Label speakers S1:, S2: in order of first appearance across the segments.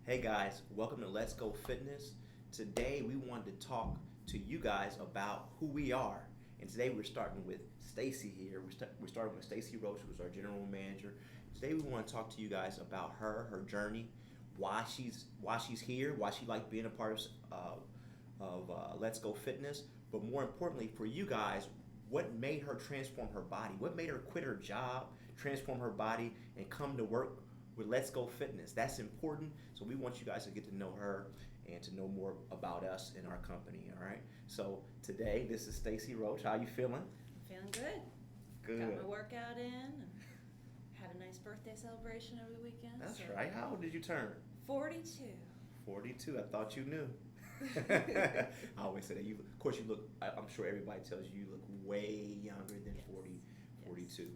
S1: Hey guys, welcome to Let's Go Fitness. Today we wanted to talk to you guys about who we are. And today we're starting with Stacy here. We're starting with Stacy Roach, who's our general manager. Today we want to talk to you guys about her journey, why she's here, why she liked being a part of Let's Go Fitness. But more importantly, for you guys, what made her transform her body? What made her quit her job, transform her body, and come to work with Let's Go Fitness? That's important. So we want you guys to get to know her and to know more about us and our company. All right. So today, this is Stacy Roach. How you feeling?
S2: Feeling good.
S1: Good.
S2: Got my workout in and had a nice birthday celebration over the weekend.
S1: That's right. How old did you turn?
S2: 42.
S1: 42. I thought you knew. I always say that. Of course, you look. I'm sure everybody tells you look way younger than
S2: Yes.
S1: 40, 42.
S2: Yes.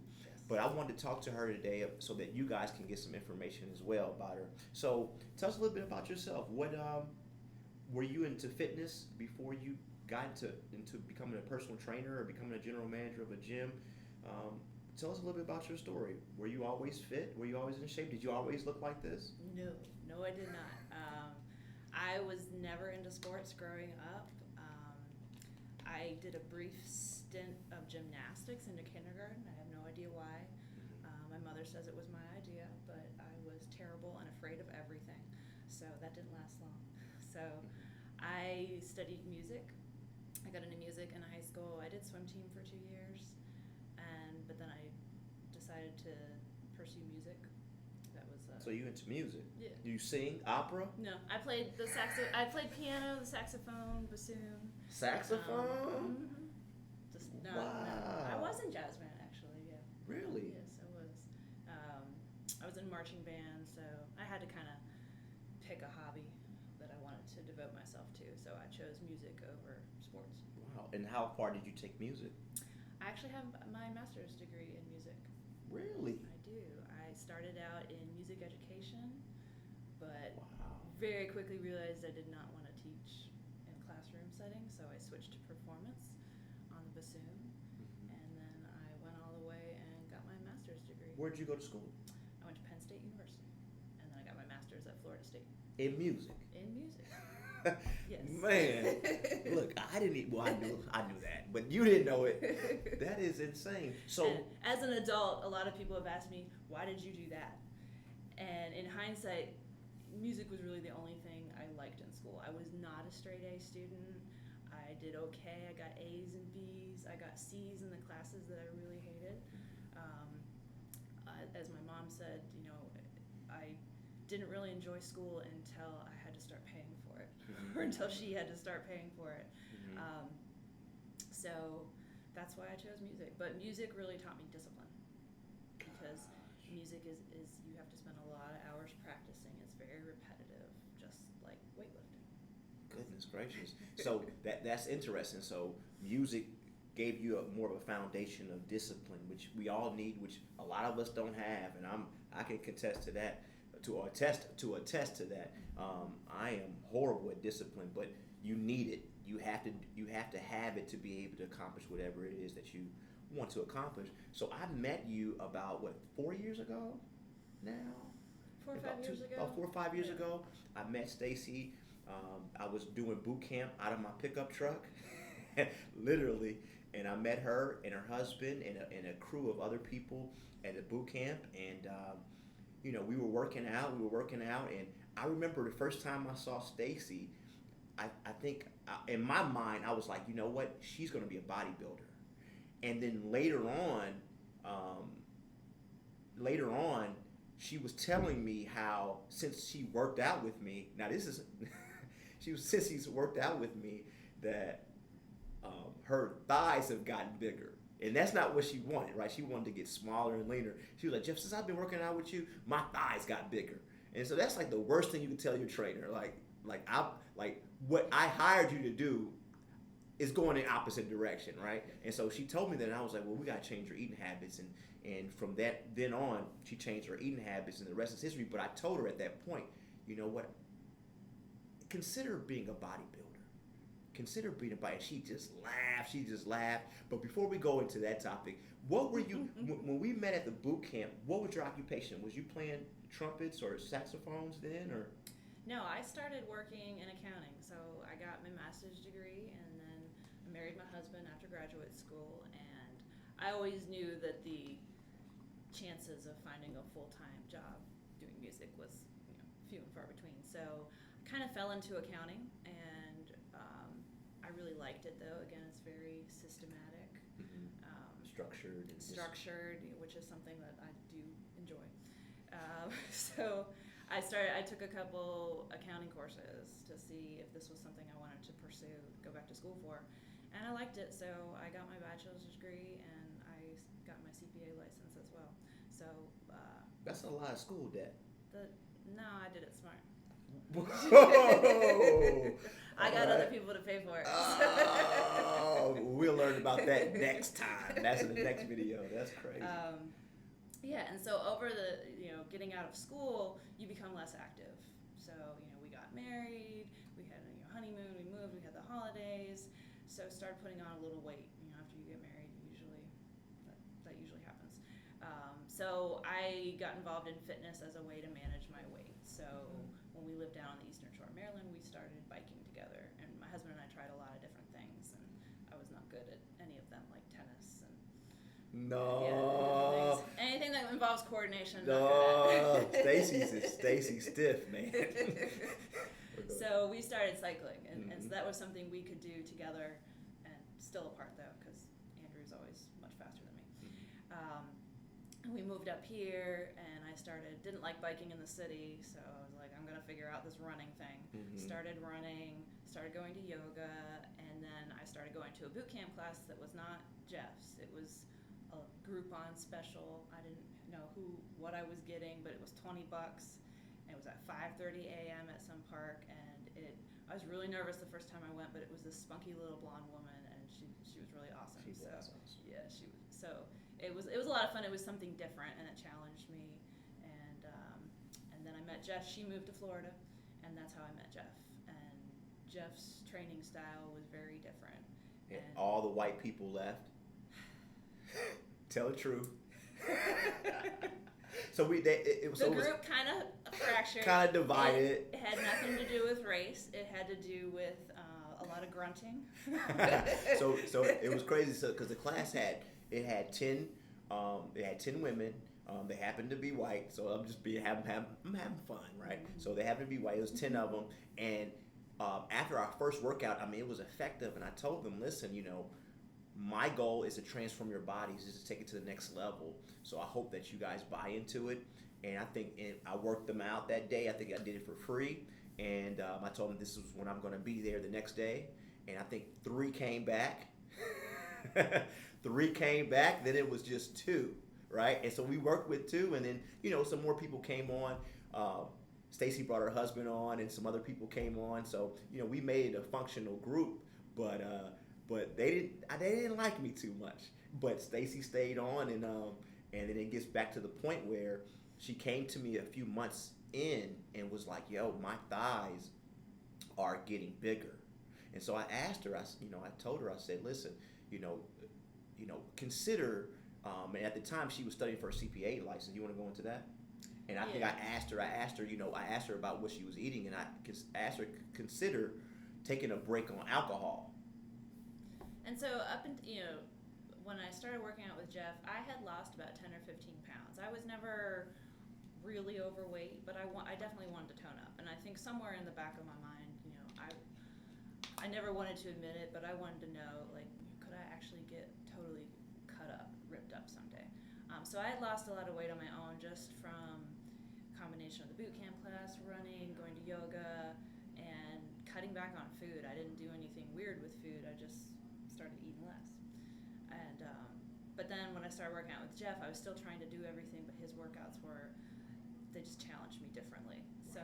S1: But I wanted to talk to her today so that you guys can get some information as well about her. So tell us a little bit about yourself. What were you into fitness before you got into becoming a personal trainer or becoming a general manager of a gym? Tell us a little bit about your story. Were you always fit? Were you always in shape? Did you always look like this?
S2: No, I did not. I was never into sports growing up. I did a brief stint of gymnastics into kindergarten. I have no idea why. My mother says it was my idea, but I was terrible and afraid of everything, so that didn't last long. So I studied music. I got into music in high school. I did swim team for 2 years, but then I decided to pursue music. That was
S1: So you into music?
S2: Yeah.
S1: You sing opera?
S2: No, I played I played piano, the saxophone, bassoon.
S1: Saxophone?
S2: Just no,
S1: Wow.
S2: I was in jazz band actually. Yeah.
S1: Really?
S2: Yes, I was. I was in marching band, so I had to kind of pick a hobby that I wanted to devote myself to. So I chose music over sports.
S1: Wow. And how far did you take music?
S2: I actually have my master's degree in music.
S1: Really?
S2: I do. I started out in music education, but
S1: Wow.
S2: very quickly realized I did not want to teach in classroom setting, so I switched to performance on the bassoon, and then I went all the way and got my master's degree.
S1: Where did you go to school?
S2: I went to Penn State University, and then I got my master's at Florida State
S1: In music.
S2: in music. Yes.
S1: Man, look, I didn't. Well, I knew that, but you didn't know it. That is insane. So,
S2: And as an adult, a lot of people have asked me, why did you do that? And in hindsight, music was really the only thing I liked in school. I was not a straight A student. I did okay. I got A's and B's. I got C's in the classes that I really hated. As my mom said, I didn't really enjoy school until I had to start paying for it, or until she had to start paying for it. So that's why I chose music. But music really taught me discipline, because music is you have to spend a lot of hours practicing. It's very repetitive, just like weightlifting.
S1: goodness gracious. So that's interesting. So music gave you more of a foundation of discipline, which we all need, which a lot of us don't have, and I can contest to that, to attest to that. I am horrible at discipline, but you need it. You have to have it to be able to accomplish whatever it is that you want to accomplish. So I met you about 4 years ago now.
S2: 4 or 5 years ago.
S1: About 4 or 5 years
S2: Yeah.
S1: ago, I met Stacy. I was doing boot camp out of my pickup truck, literally, and I met her and her husband and a crew of other people at the boot camp, and we were working out. And I remember the first time I saw Stacy, I think in my mind I was like, you know what, she's going to be a bodybuilder, and then later on, she was telling me how since she worked out with me, now this is, since she's worked out with me, that her thighs have gotten bigger. And that's not what she wanted, right? She wanted to get smaller and leaner. She was like, Jeff, since I've been working out with you, my thighs got bigger. And so that's like the worst thing you can tell your trainer. Like what I hired you to do is going in opposite direction, right? And so she told me that, and I was like, well, we got to change her eating habits. And from then on, she changed her eating habits, and the rest is history. But I told her at that point, you know what? Consider being a bodybuilder. Consider being a body. She just laughed. But before we go into that topic, what were you, when we met at the boot camp, what was your occupation? Was you playing trumpets or saxophones then, or?
S2: No, I started working in accounting. So I got my master's degree, and then I married my husband after graduate school. And I always knew that the chances of finding a full-time job doing music was, few and far between. So I kind of fell into accounting, and I really liked it though. Again, it's very systematic,
S1: Structured. And
S2: structured, which is something that I do enjoy. So I took a couple accounting courses to see if this was something I wanted to pursue, go back to school for. And I liked it, so I got my bachelor's degree and I got my CPA license as well. So
S1: That's a lot of school debt.
S2: no, I did it smart.
S1: Whoa!
S2: I got other people to pay for it.
S1: Oh, we'll learn about that next time. That's in the next video. That's crazy.
S2: Yeah, and so over the, getting out of school, you become less active. So, we got married, we had a honeymoon, we moved, we had the holidays, so started putting on a little weight. After you get married, that usually happens. So I got involved in fitness as a way to manage my weight. So when we lived down on the Eastern Shore of Maryland, we started biking together, and my husband and I tried a lot of different things, and I was not good at any of them, like tennis and
S1: no.
S2: anything that involves coordination.
S1: No. Stacy's stiff, man.
S2: So we started cycling, and so that was something we could do together, and still apart though, because Andrew's always much faster than me. And we moved up here, and I didn't like biking in the city, so I was like, I'm gonna figure out this running thing. Started running, started going to yoga, and then I started going to a boot camp class that was not Jeff's. It was a Groupon special. I didn't know what I was getting, but it was $20. And it was at 5:30 a.m. at some park, and I was really nervous the first time I went, but it was this spunky little blonde woman, and she was really awesome.
S1: She was awesome.
S2: Yeah, she was. So it was a lot of fun. It was something different, and it challenged me. And then I met Jeff. She moved to Florida, and that's how I met Jeff. And Jeff's training style was very different.
S1: And all the white people left. Tell the truth. So the
S2: group kind of fractured.
S1: Kind of divided.
S2: It had nothing to do with race. It had to do with a lot of grunting.
S1: So it was crazy. So because the class had 10 women. They happened to be white. So I'm just I'm having fun, right? So they happened to be white. It was 10 of them, and after our first workout, it was effective. And I told them, listen, my goal is to transform your bodies, is to take it to the next level. So I hope that you guys buy into it. And I think I worked them out that day. I think I did it for free. And I told them this is when I'm going to be there the next day. And I think 3 came back. 3 came back. Then it was just 2, right? And so we worked with 2. And then, some more people came on. Stacy brought her husband on, and some other people came on. So, we made it a functional group. But they didn't like me too much. But Stacy stayed on, and then it gets back to the point where she came to me a few months in and was like, "Yo, my thighs are getting bigger." And so I asked her, I told her, I said, "Listen, consider." And at the time, she was studying for a CPA license. You want to go into that? And I think I asked her about what she was eating, and I asked her to consider taking a break on alcohol.
S2: And so when I started working out with Jeff, I had lost about 10 or 15 pounds. I was never really overweight, but I definitely wanted to tone up. And I think somewhere in the back of my mind, I never wanted to admit it, but I wanted to know, could I actually get totally ripped up someday? So I had lost a lot of weight on my own just from a combination of the boot camp class, running, going to yoga, and cutting back on food. I didn't do anything weird with food. I just started eating less. And but then when I started working out with Jeff, I was still trying to do everything, but his workouts they just challenged me differently. So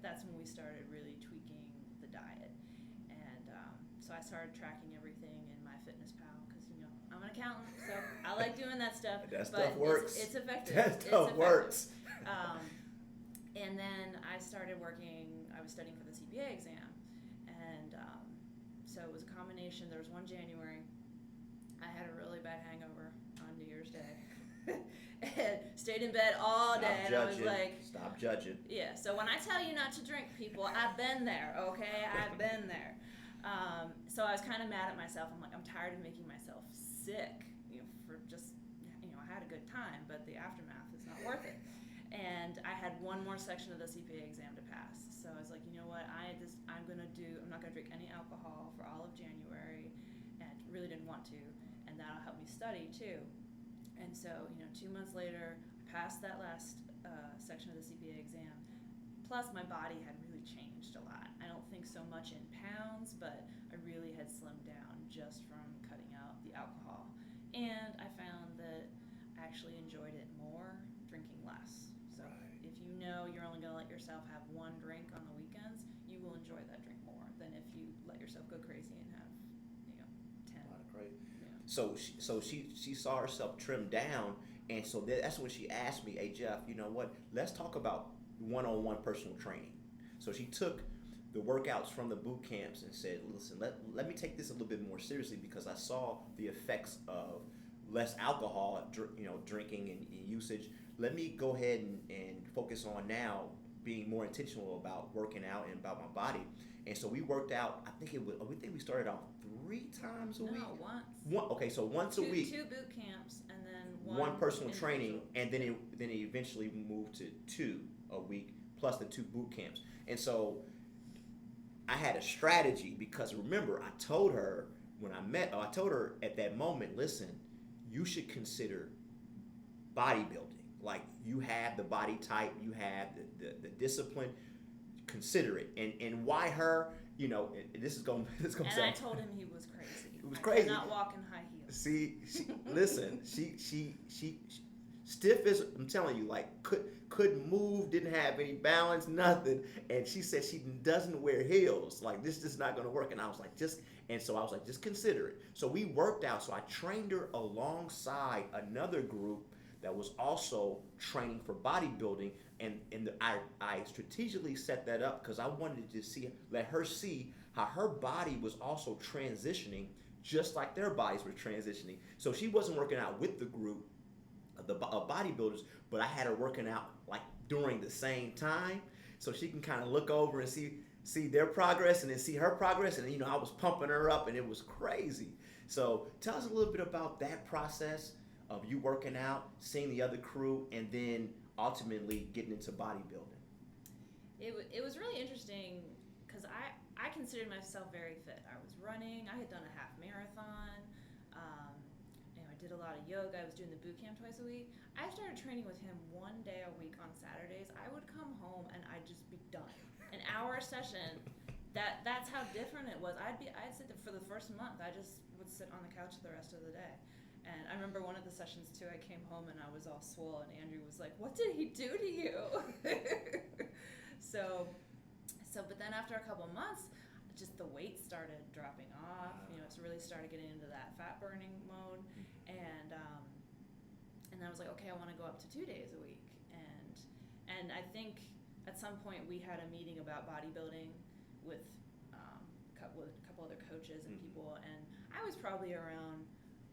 S2: that's when we started really tweaking the diet. And so I started tracking everything in MyFitnessPal because I'm an accountant, so I like doing that stuff.
S1: That stuff works.
S2: It's effective.
S1: That stuff works.
S2: And then I started working. I was studying for the CPA exam, and so it was a combination. There was one January. I had a really bad hangover on New Year's Day. and stayed in bed all
S1: Stop
S2: day. And I was
S1: judging.
S2: like,
S1: Stop judging.
S2: yeah. So when I tell you not to drink, people, I've been there. Okay, I've been there. So I was kind of mad at myself. I'm like, I'm tired of making myself sick. For just, I had a good time, but the aftermath is not worth it. And I had one more section of the CPA exam to pass. So I was like, you know what, I'm not gonna drink any alcohol for all of January, and really didn't want to, and that'll help me study too. And so, 2 months later, I passed that last section of the CPA exam. Plus, my body had really changed a lot. I don't think so much in pounds, but I really had slimmed down just from cutting out the alcohol. And I found that I actually enjoyed it more drinking less. So if you know you're only going to let yourself have one drink on the weekends, you will enjoy that drink more than if you let yourself go crazy and have, 10.
S1: A lot of crazy.
S2: Yeah.
S1: So she saw herself trimmed down, and so that's when she asked me, "Hey Jeff, you know what? Let's talk about one-on-one personal training." So she took the workouts from the boot camps and said, "Listen, let me take this a little bit more seriously because I saw the effects of less alcohol, drinking and usage. Let me go ahead and focus on now being more intentional about working out and about my body." And so we worked out. I think we started out 3 times a week.
S2: No, once.
S1: Okay, so once a week.
S2: 2 boot camps and then
S1: One personal
S2: individual.
S1: training, and then it eventually moved to 2 a week plus the 2 boot camps. And so I had a strategy because remember I told her at that moment, listen, you should consider bodybuilding. Like you have the body type, you have the discipline, consider it. And why her? This is going to
S2: And
S1: sound.
S2: I told him he was crazy.
S1: It was
S2: I
S1: crazy.
S2: could not walk in high heels.
S1: See, listen, she stiff as I'm telling you, like couldn't move, didn't have any balance, nothing. And she said she doesn't wear heels. Like this is not gonna work. And I was like, just consider it. So we worked out. So I trained her alongside another group that was also training for bodybuilding, and I strategically set that up because I wanted to let her see how her body was also transitioning just like their bodies were transitioning. So she wasn't working out with the group of bodybuilders, but I had her working out like during the same time, so she can kind of look over and see their progress and then see her progress. And I was pumping her up, and it was crazy. So tell us a little bit about that process of you working out, seeing the other crew, and then ultimately getting into bodybuilding.
S2: It was really interesting because I considered myself very fit. I was running. I had done a half marathon. I did a lot of yoga. I was doing the boot camp twice a week. I started training with him 1 day a week on Saturdays. I would come home and I'd just be done. An hour session. That's how different it was. I'd sit there for the first month. I just would sit on the couch the rest of the day. And I remember one of the sessions too, I came home and I was all swole, and Andrew was like, "What did he do to you?" So, but then after a couple of months, just the weight started dropping off. It really started getting into that fat burning mode, and I was like, okay, I want to go up to 2 days a week. And I think at some point we had a meeting about bodybuilding with a couple other coaches and people, and I was probably around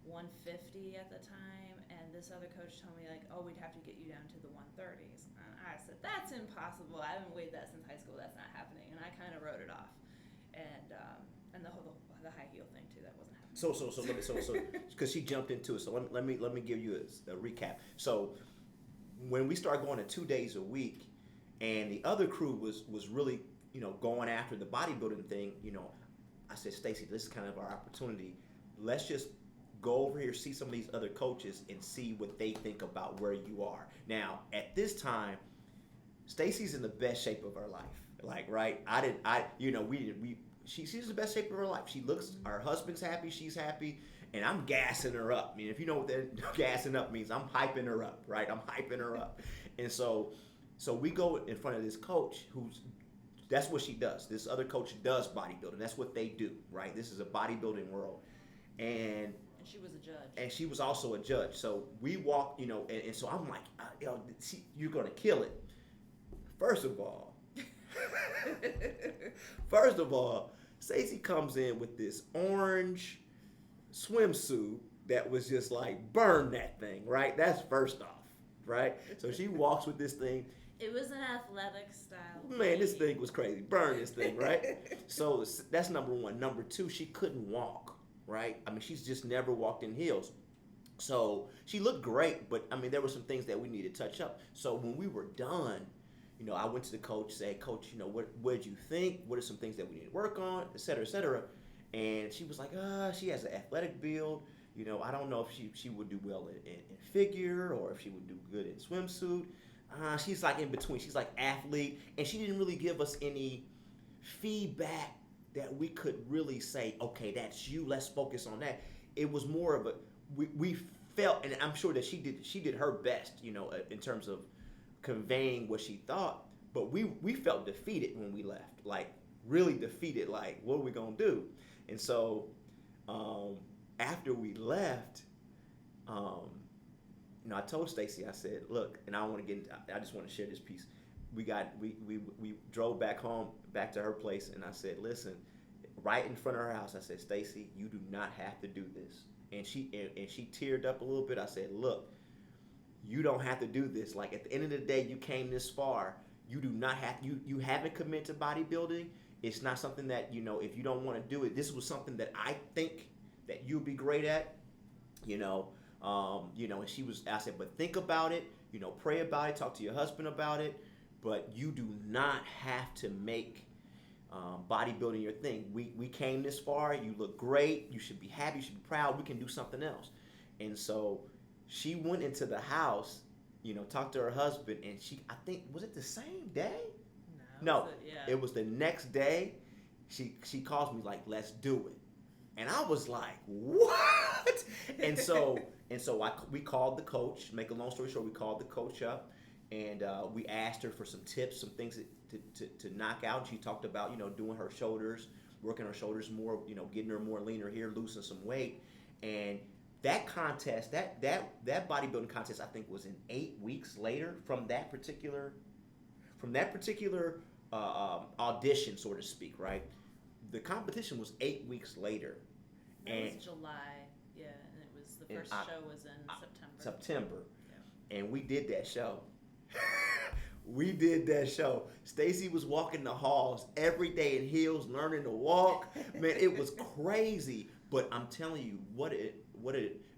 S2: 150 at the time, and this other coach told me like, oh, we'd have to get you down to the 130s. And I said, that's impossible. I haven't weighed that since high school. That's not happening. And I kind of wrote it off. And the high heel thing too, that wasn't happening.
S1: So because she jumped into it, so let me give you a recap. So when we started going to 2 days a week, and the other crew was really going after the bodybuilding thing, I said, Stacy, this is kind of our opportunity. Let's just go over here, see some of these other coaches, and see what they think about where you are. Now, at this time, Stacy's in the best shape of her life. Like, right? She's in the best shape of her life. She looks, her husband's happy, she's happy, and I'm gassing her up. I mean, if you know what that gassing up means, I'm hyping her up, right? I'm hyping her up. And so we go in front of this coach that's what she does. This other coach does bodybuilding. That's what they do, right? This is a bodybuilding world. And
S2: she was a judge.
S1: And she was also a judge. So we walk, and so I'm like, you're going to kill it. First of all, Stacey comes in with this orange swimsuit that was just like, burn that thing, right? That's first off, right? So she walks with this thing.
S2: It was an athletic style.
S1: Man, this thing was crazy. Burn this thing, right? So that's number one. Number two, she couldn't walk, right? I mean, she's just never walked in heels. So she looked great, but I mean, there were some things that we needed to touch up. So when we were done, I went to the coach, said, Coach, what did you think? What are some things that we need to work on, et cetera, et cetera. And she was like, she has an athletic build. I don't know if she would do well in figure or if she would do good in swimsuit. She's like in between. She's like athlete. And she didn't really give us any feedback that we could really say, okay, that's you. Let's focus on that. It was more of we felt, and I'm sure that she did her best, in terms of conveying what she thought. But we felt defeated when we left, like really defeated. Like, what are we gonna do? And so after we left, I told Stacy, I said, look, and I just want to share this piece. We drove back home, back to her place, and I said, listen, right in front of her house, I said, Stacy, you do not have to do this. And she teared up a little bit. I said, look, you don't have to do this. Like, at the end of the day, you came this far. You do not have, you haven't committed to bodybuilding. It's not something that, if you don't want to do it, this was something that I think that you'll be great at, and I said, but think about it, pray about it, talk to your husband about it, but you do not have to make bodybuilding your thing. We came this far. You look great. You should be happy. You should be proud. We can do something else. And so she went into the house, talked to her husband, and I think, was it the same day? No, it was the next day. She calls me like, let's do it. And I was like, what? And so we called the coach. Make a long story short, we called the coach up, and we asked her for some tips, some things to knock out. She talked about, doing her shoulders, working her shoulders more, getting her more leaner here, losing some weight. And that contest, that bodybuilding contest, I think was in 8 weeks later from that particular audition, so to speak, right? The competition was 8 weeks later.
S2: It was July, yeah, and it was the first show was in September.
S1: Yeah. And we did that show. We did that show. Stacy was walking the halls every day in heels, learning to walk. Man, it was crazy. But I'm telling you,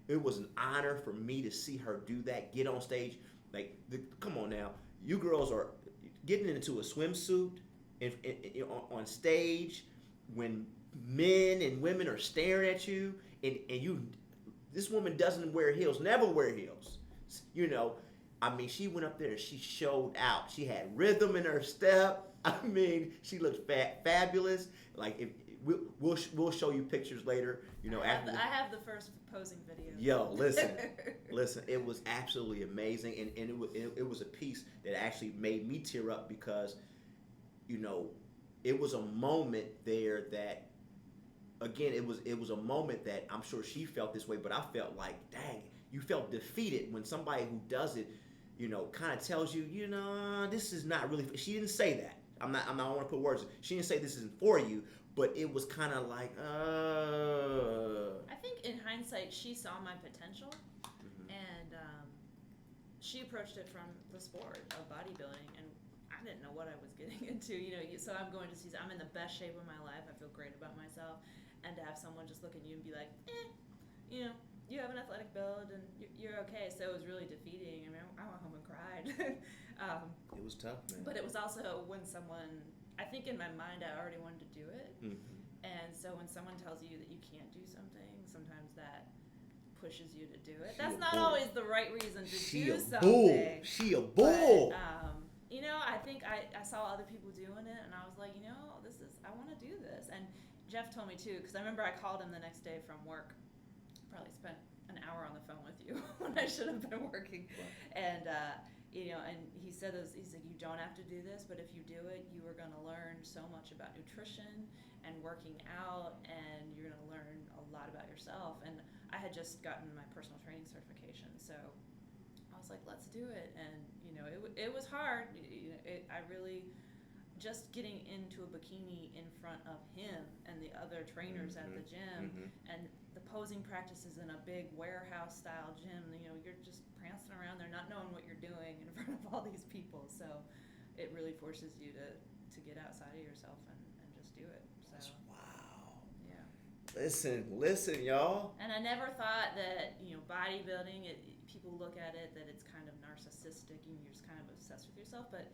S1: it was an honor for me to see her do that, get on stage. Like, come on now, you girls are getting into a swimsuit on stage when men and women are staring at you, and this woman doesn't wear heels, never wear heels. I mean, she went up there and she showed out. She had rhythm in her step. I mean, she looked fabulous. Like, we'll show you pictures later.
S2: I have the first posing video.
S1: Yo, listen, it was absolutely amazing, and it was a piece that actually made me tear up because, it was a moment there that, again, it was a moment that I'm sure she felt this way, but I felt like, dang, you felt defeated when somebody who does it, kind of tells you, this is not really. She didn't say that. I want to put words. She didn't say this isn't for you, but it was kind of like,
S2: I think in hindsight, she saw my potential, and she approached it from the sport of bodybuilding, and I didn't know what I was getting into. So I'm going to see. I'm in the best shape of my life. I feel great about myself, and to have someone just look at you and be like, you have an athletic build and you're okay. So it was really defeating. I mean, I went home and cried.
S1: It was tough, man.
S2: But it was also when someone, I think in my mind, I already wanted to do it.
S1: Mm-hmm.
S2: And so when someone tells you that you can't do something, sometimes that pushes you to do it. That's not always the right reason to do something.
S1: She a bull.
S2: But, I think I saw other people doing it, and I was like, I want to do this. And Jeff told me too, because I remember I called him the next day from work. Probably spent an hour on the phone with you when I should have been working. And, and he said this, he's like, you don't have to do this, but if you do it, you are going to learn so much about nutrition and working out, and you're going to learn a lot about yourself. And I had just gotten my personal training certification, so I was like, let's do it. And, it was hard. I really just getting into a bikini in front of him and the other trainers at the gym, and the posing practices in a big warehouse style gym, you're just prancing around there not knowing what you're doing in front of all these people. So it really forces you to get outside of yourself and just do it. So
S1: wow.
S2: yeah.
S1: Listen, y'all.
S2: And I never thought that, bodybuilding, people look at it that it's kind of narcissistic and you're just kind of obsessed with yourself, but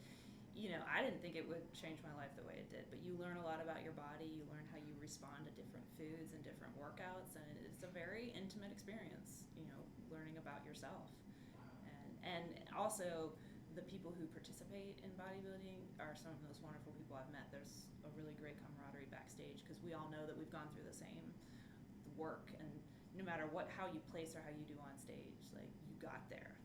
S2: I didn't think it would change my life the way it did. But you learn a lot about your body. You learn how you respond to different foods and different workouts, and it's a very intimate experience. Learning about yourself, and also the people who participate in bodybuilding are some of the most wonderful people I've met. There's a really great camaraderie backstage because we all know that we've gone through the same work, and no matter how you place or how you do on stage, like you got there.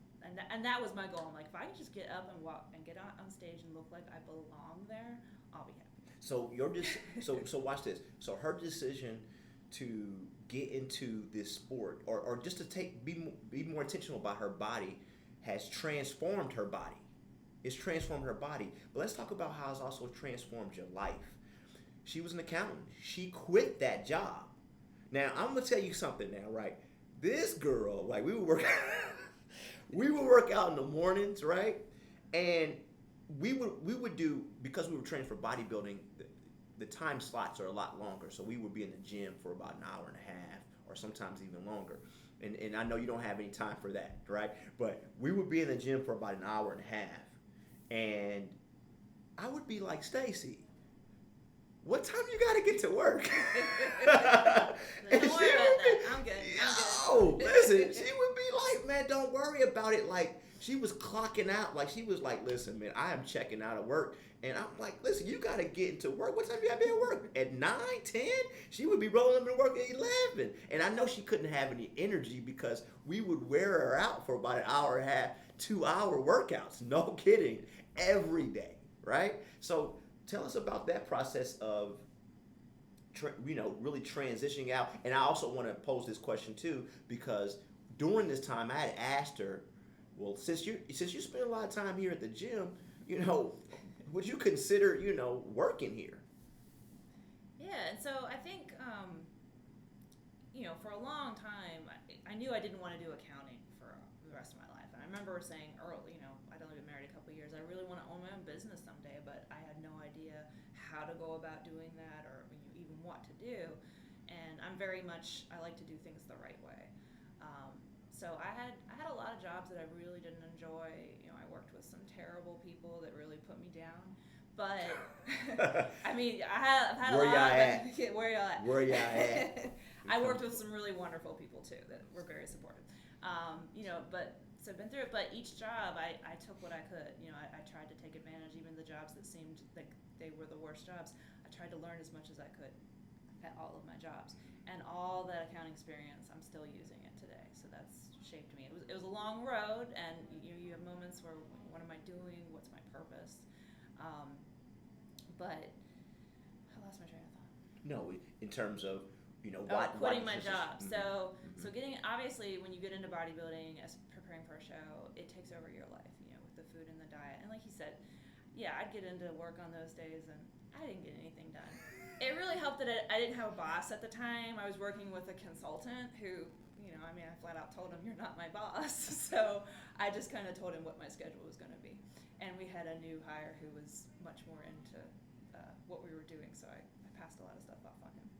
S2: And that was my goal. I'm like, if I can just get up and walk and get on stage and look like I belong there, I'll be happy.
S1: So so watch this. So her decision to get into this sport, or just to be more intentional about her body, has transformed her body. It's transformed her body. But let's talk about how it's also transformed your life. She was an accountant. She quit that job. Now I'm gonna tell you something now, right? This girl, like we would work. We would work out in the mornings, right? And we would do, because we were training for bodybuilding, the time slots are a lot longer. So we would be in the gym for about an hour and a half, or sometimes even longer. And I know you don't have any time for that, right? But we would be in the gym for about an hour and a half. And I would be like, Stacy, what time you gotta get to work?
S2: Don't worry about that. I'm good.
S1: Yo, listen, she would be like, man, don't worry about it. Like, she was clocking out. Like, she was like, listen, man, I am checking out of work. And I'm like, listen, you gotta get into work. What time you gotta be at work? At 9, 10? She would be rolling up to work at 11. And I know she couldn't have any energy because we would wear her out for about an hour and a half, 2-hour workouts. No kidding. Every day, right? So tell us about that process of, really transitioning out. And I also want to pose this question too, because during this time I had asked her, well, since you spend a lot of time here at the gym, would you consider, working here?
S2: Yeah, and so I think, for a long time, I knew I didn't want to do accounting for the rest of my life. And I remember saying early, I'd only been married a couple of years, I really want to own my own business someday, but I had no idea how to go about doing that or even what to do. And I like to do things the right way. So I had a lot of jobs that I really didn't enjoy. I worked with some terrible people that really put me down. But I mean, I've had
S1: Where
S2: a lot.
S1: y'all at?
S2: Where y'all at?
S1: Where y'all at?
S2: I worked with some really wonderful people too that were very supportive. So I've been through it. But each job, I took what I could. I tried to take advantage, even the jobs that seemed like they were the worst jobs. I tried to learn as much as I could at all of my jobs, and all that accounting experience, I'm still using it today. So that's shaped me. It was a long road, and you have moments where, what am I doing? What's my purpose? But I lost my train of thought.
S1: No, in terms of,
S2: quitting my job. So getting, obviously, when you get into bodybuilding, as preparing for a show, it takes over your life, with the food and the diet. And like you said, yeah, I'd get into work on those days, and I didn't get anything done. It really helped that I didn't have a boss at the time. I was working with a consultant who, I flat out told him, you're not my boss. So I just kind of told him what my schedule was going to be. And we had a new hire who was much more into what we were doing, so I passed a lot of stuff off on him.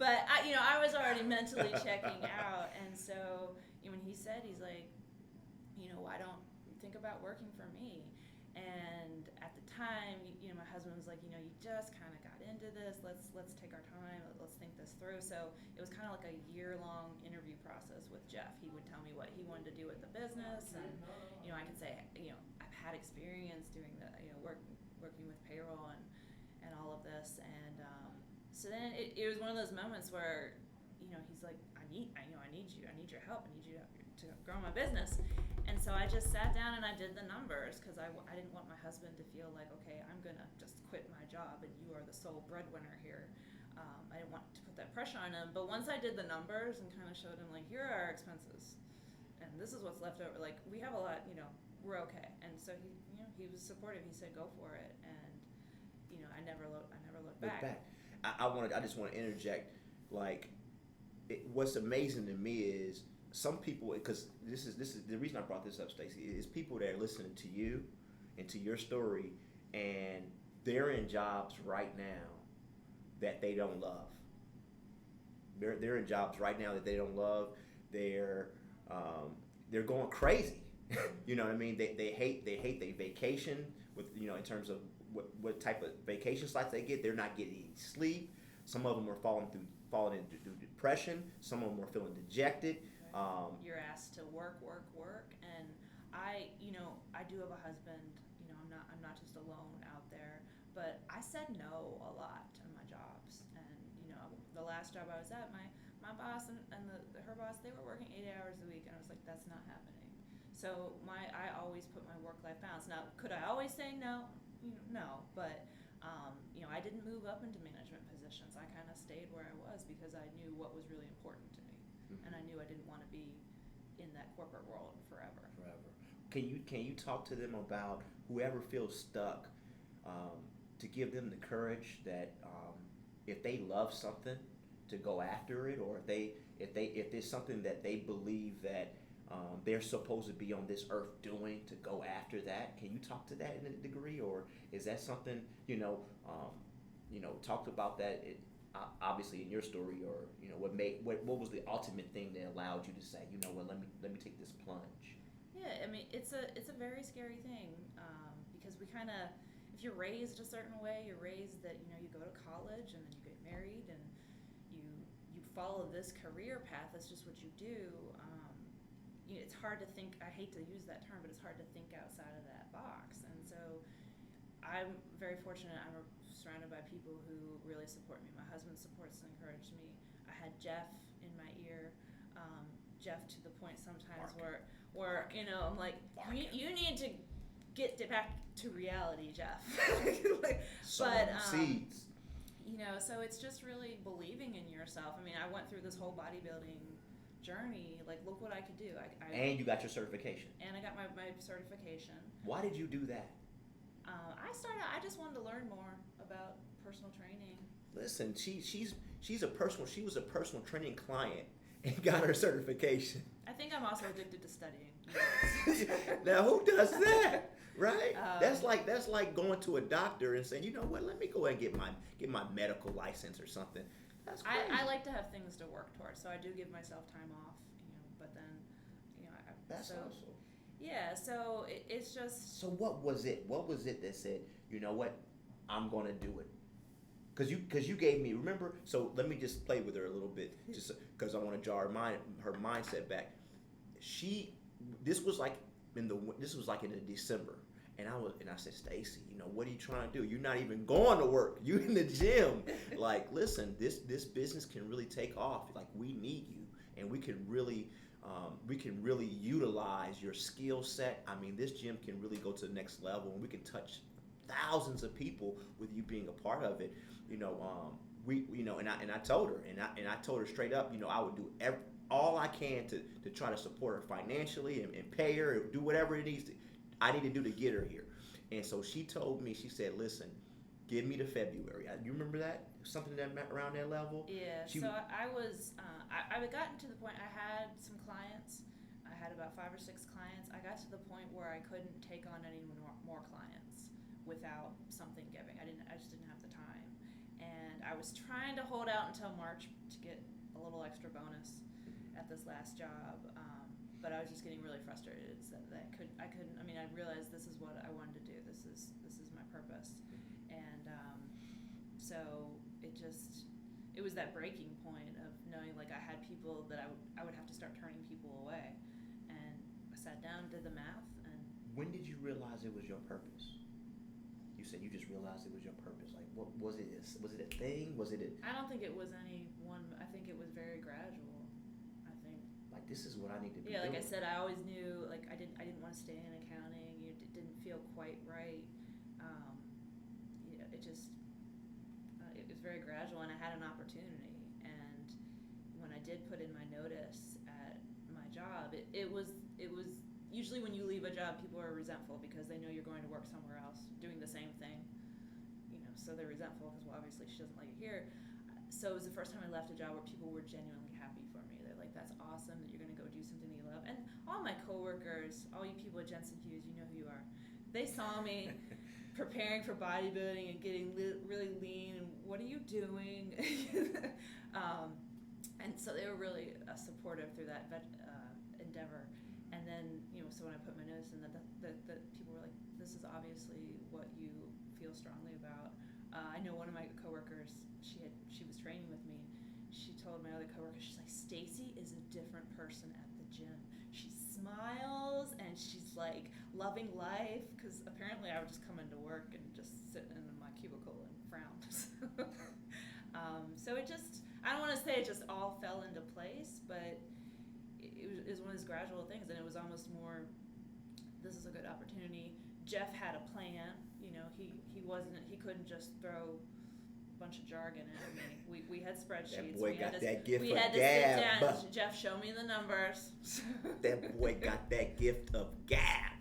S2: But I was already mentally checking out, and so when he said, he's like, why don't you think about working for me? And at the time, my husband was like, you just kind of got into this. Let's take our time. Let's think this through. So it was kind of like a year-long interview process with Jeff. He would tell me what he wanted to do with the business, and I could say, I've had experience doing the, working with payroll and all of this, and so then it was one of those moments where, he's like, I need you. I need your help. I need you to grow my business. And so I just sat down and I did the numbers because I didn't want my husband to feel like, okay, I'm going to just quit my job and you are the sole breadwinner here. I didn't want to put that pressure on him. But once I did the numbers and kind of showed him, like, here are our expenses and this is what's left over. Like, we have a lot, we're okay. And so he was supportive. He said, go for it. And back.
S1: I just want to interject. Like, what's amazing to me is some people, because this is the reason I brought this up, Stacey, is people that are listening to you and to your story, and they're in jobs right now that they don't love. They're in jobs right now that they don't love. They're they're going crazy. You know what I mean? They hate their vacation with, in terms of what type of vacation slots they get. They're not getting sleep. Some of them are falling into depression. Some of them are feeling dejected.
S2: You're asked to work, and I do have a husband. I'm not just alone out there, but I said no a lot to my jobs, and the last job I was at, my boss and her boss, they were working 8 hours a week, and I was like, that's not happening. So I always put my work-life balance. Now, could I always say no? No, but I didn't move up into management positions. I kind of stayed where I was because I knew what was really important to me, and I knew I didn't want to be in that corporate world forever.
S1: Can you talk to them about whoever feels stuck, to give them the courage that if they love something, to go after it, or if there's something that they believe that they're supposed to be on this earth doing, to go after that? Can you talk to that in a degree, or is that something talked about that? Obviously, in your story, or what was the ultimate thing that allowed you to say, let me take this plunge?
S2: Yeah, I mean, it's a very scary thing, because we kind of, if you're raised a certain way, you're raised that you go to college and then you get married and you follow this career path. That's just what you do. It's hard to think. I hate to use that term, but it's hard to think outside of that box. And so, I'm very fortunate. I'm surrounded by people who really support me. My husband supports and encourages me. I had Jeff in my ear. Jeff, to the point sometimes where I'm like, you need to get back to reality, Jeff.
S1: Seeds.
S2: So it's just really believing in yourself. I mean, I went through this whole bodybuilding journey. Like, look what I could do.
S1: And you got your certification.
S2: And I got my certification.
S1: Why did you do that?
S2: I just wanted to learn more about personal training.
S1: Listen, she was a personal training client and got her certification.
S2: I think I'm also addicted to studying.
S1: Now, who does that? Right? That's like going to a doctor and saying, you know what, let me go ahead and get my medical license or something. That's crazy.
S2: I like to have things to work towards, so I do give myself time off, but then,
S1: That's awesome.
S2: Yeah, so it's just...
S1: So what was it? What was it that said, you know what, I'm going to do it? Because you gave me, remember, so let me just play with her a little bit, just because I want to jar her mindset back. This was like in December, and I said, Stacey, what are you trying to do? You're not even going to work. You in the gym. Like, listen, this business can really take off. Like, we need you, and we can really utilize your skill set. I mean, this gym can really go to the next level, and we can touch thousands of people with you being a part of it. And I told her, and I told her straight up, I would do all I can to try to support her financially and pay her, and do whatever I need to do to get her here. And so she told me, she said, listen, give me to February. You remember that? Something that around that level?
S2: Yeah, so I was, I had gotten to the point, I had some clients. I had about 5 or 6 clients. I got to the point where I couldn't take on any more clients without something giving. I just didn't have the time. And I was trying to hold out until March to get a little extra bonus at this last job. But I was just getting really frustrated that I couldn't. I mean, I realized this is what I wanted to do. This is my purpose, and so it was that breaking point of knowing, like, I had people that I would have to start turning people away, and I sat down, did the math, and...
S1: When did you realize it was your purpose? You said you just realized it was your purpose. Like, what was it? Was it a thing? Was it
S2: I don't think it was any one. I think it was very gradual.
S1: Like, this is what I need to be doing.
S2: Like I said, I always knew, like, I didn't want to stay in accounting. It didn't feel quite right. It was very gradual, and I had an opportunity. And when I did put in my notice at my job, it was usually when you leave a job, people are resentful because they know you're going to work somewhere else doing the same thing. so they're resentful because, well, obviously she doesn't like it here. So it was the first time I left a job where people were genuinely happy for me. They're like, that's awesome that you're going to go do something that you love. And all my coworkers, all you people at Jensen Hughes, you know who you are. They saw me preparing for bodybuilding and getting really lean, and what are you doing? And so they were really supportive through that endeavor. And then, so when I put my notice in, that people were like, this is obviously what you feel strongly about. I know one of my coworkers, she was training with me. She told my other coworker, she's like, Stacy is a different person at the gym. She smiles and she's like loving life, because apparently I would just come into work and just sit in my cubicle and frown. So it just, I don't want to say it just all fell into place, but it was one of those gradual things, and it was almost more, this is a good opportunity. Jeff had a plan. He couldn't just throw a bunch of jargon at me. We had spreadsheets.
S1: That boy got that gift
S2: we had
S1: of
S2: to sit
S1: gab.
S2: down. Jeff, show me the numbers.
S1: That boy got that gift of gab.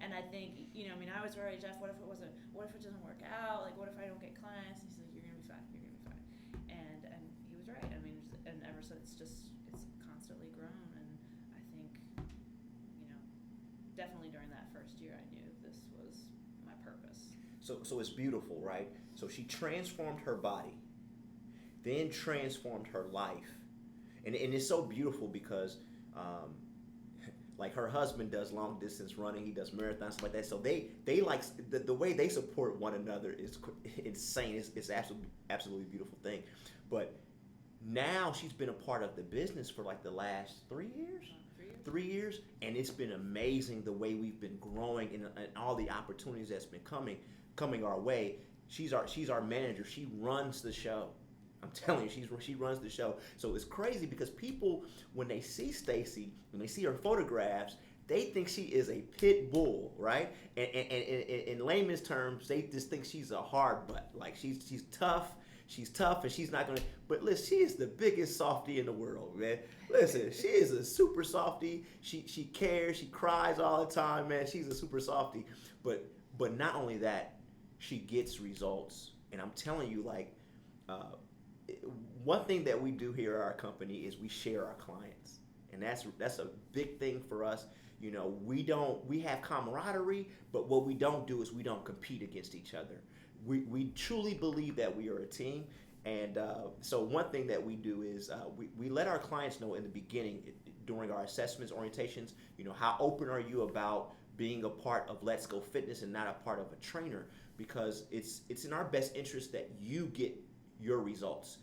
S2: And I think, I was worried, Jeff, what if it doesn't work out? Like, what if I don't get clients? He's like, you're going to be fine. You're going to be fine. And he was right. And ever since, it's constantly grown. And I think, definitely during that first year, I knew this was my purpose.
S1: So it's beautiful, right? So she transformed her body, then transformed her life. And it's so beautiful because, like, her husband does long distance running, he does marathons, stuff like that. So they like, the way they support one another is insane. It's absolutely beautiful thing. But now she's been a part of the business for like the last 3 years. 3 years, and it's been amazing the way we've been growing and all the opportunities that's been coming our way. She's our manager. She runs the show. I'm telling you, she runs the show. So it's crazy because people, when they see Stacy, when they see her photographs, they think she is a pit bull, right? And in layman's terms, they just think she's a hard butt. Like she's tough. She's tough, and she's not gonna. But listen, she is the biggest softie in the world, man. Listen, she is a super softie. She cares. She cries all the time, man. She's a super softie. But not only that, she gets results. And I'm telling you, like, one thing that we do here at our company is we share our clients, and that's a big thing for us. We have camaraderie, but what we don't do is we don't compete against each other. We truly believe that we are a team, and so one thing that we do is we let our clients know in the beginning, during our assessments, orientations, how open are you about being a part of Let's Go Fitness and not a part of a trainer, because it's in our best interest that you get your results.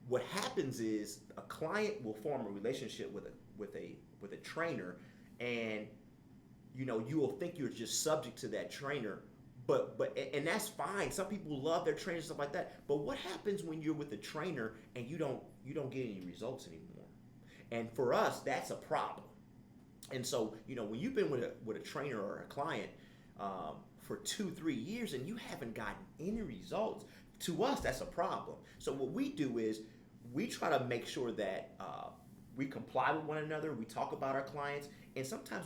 S1: What happens is a client will form a relationship with a trainer, and you will think you're just subject to that trainer. But that's fine. Some people love their trainers, stuff like that. But what happens when you're with a trainer and you don't get any results anymore? And for us, that's a problem. And so, when you've been with a trainer or a client for 2-3 years and you haven't gotten any results, to us, that's a problem. So what we do is we try to make sure that we comply with one another. We talk about our clients, and sometimes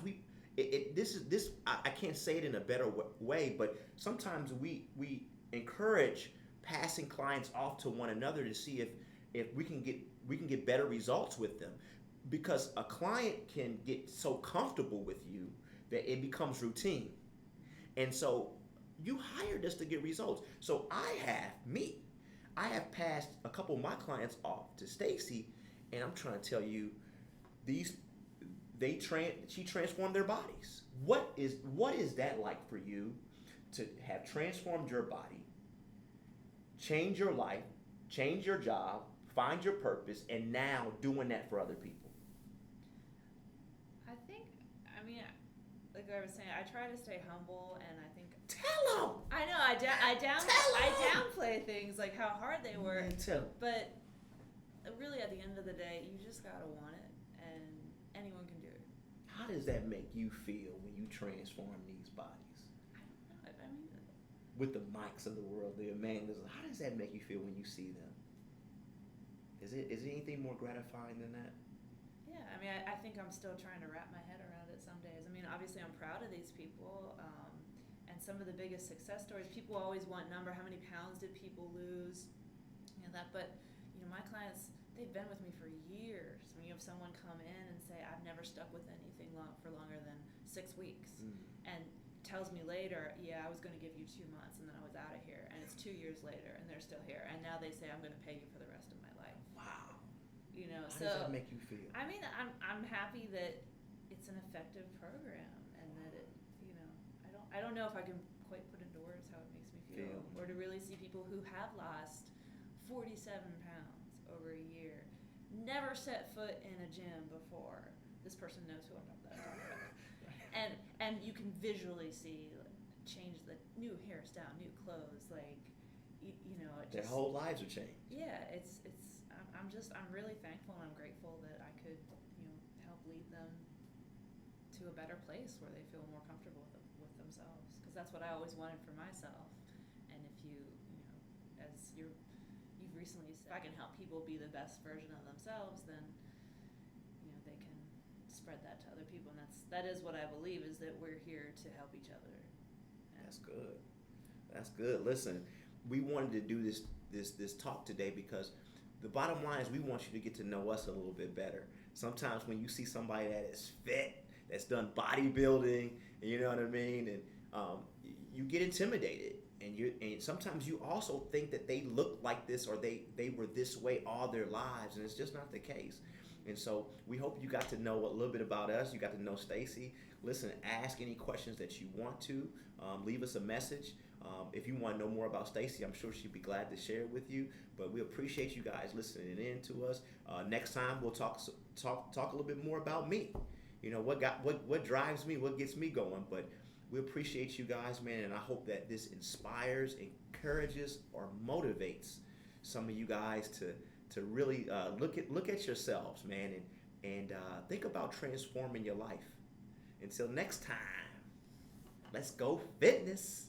S1: I can't say it in a better way, but sometimes we encourage passing clients off to one another to see if we can get better results with them, because a client can get so comfortable with you that it becomes routine. And so you hired us to get results. So I have passed a couple of my clients off to Stacy, and I'm trying to tell you, she transformed their bodies. What is that like for you to have transformed your body, change your life, change your job, find your purpose, and now doing that for other people?
S2: Like I was saying, I try to stay humble, and I think.
S1: Tell them.
S2: I know I downplay things like how hard they were, but really at the end of the day, you just gotta want it, and anyone can do it.
S1: How does that make you feel when you transform these bodies?
S2: I don't know.
S1: With the Mikes of the world, the Amandas, how does that make you feel when you see them? Is it anything more gratifying than that?
S2: Yeah, I think I'm still trying to wrap my head around it some days. Obviously I'm proud of these people, and some of the biggest success stories, people always want number, how many pounds did people lose, but my clients, they've been with me for years. When you have someone come in and say, I've never stuck with anything for longer than 6 weeks, and tells me later, yeah, I was going to give you 2 months, and then I was out of here, and it's 2 years later, and they're still here, and now they say, I'm going to pay you for the rest of my life.
S1: Wow.
S2: How
S1: does that make you feel?
S2: I mean, I'm happy that it's an effective program, and that I don't know if I can quite put into words how it makes me feel, or to really see people who have lost 47 pounds over a year, never set foot in a gym before. This person knows who I'm talking about. And you can visually see, change, the new hairstyle, new clothes,
S1: Their whole lives are changed.
S2: Yeah, I'm really thankful and I'm grateful that I could, help lead them to a better place where they feel more comfortable with themselves. Because that's what I always wanted for myself. And if as you've recently said, if I can help people be the best version of themselves, then, they can spread that to other people. And that is what I believe, is that we're here to help each other.
S1: That's good. That's good. Listen, we wanted to do this talk today because the bottom line is we want you to get to know us a little bit better. Sometimes when you see somebody that is fit, that's done bodybuilding, you know what I mean, and you get intimidated, and sometimes you also think that they look like this or they were this way all their lives, and it's just not the case. And so we hope you got to know a little bit about us. You got to know Stacy. Listen, ask any questions that you want to. Leave us a message. If you want to know more about Stacy, I'm sure she'd be glad to share it with you. But we appreciate you guys listening in to us. Next time we'll talk a little bit more about me. What drives me, what gets me going. But we appreciate you guys, man, and I hope that this inspires, encourages, or motivates some of you guys to really look at yourselves, man, and think about transforming your life. Until next time, let's go fitness.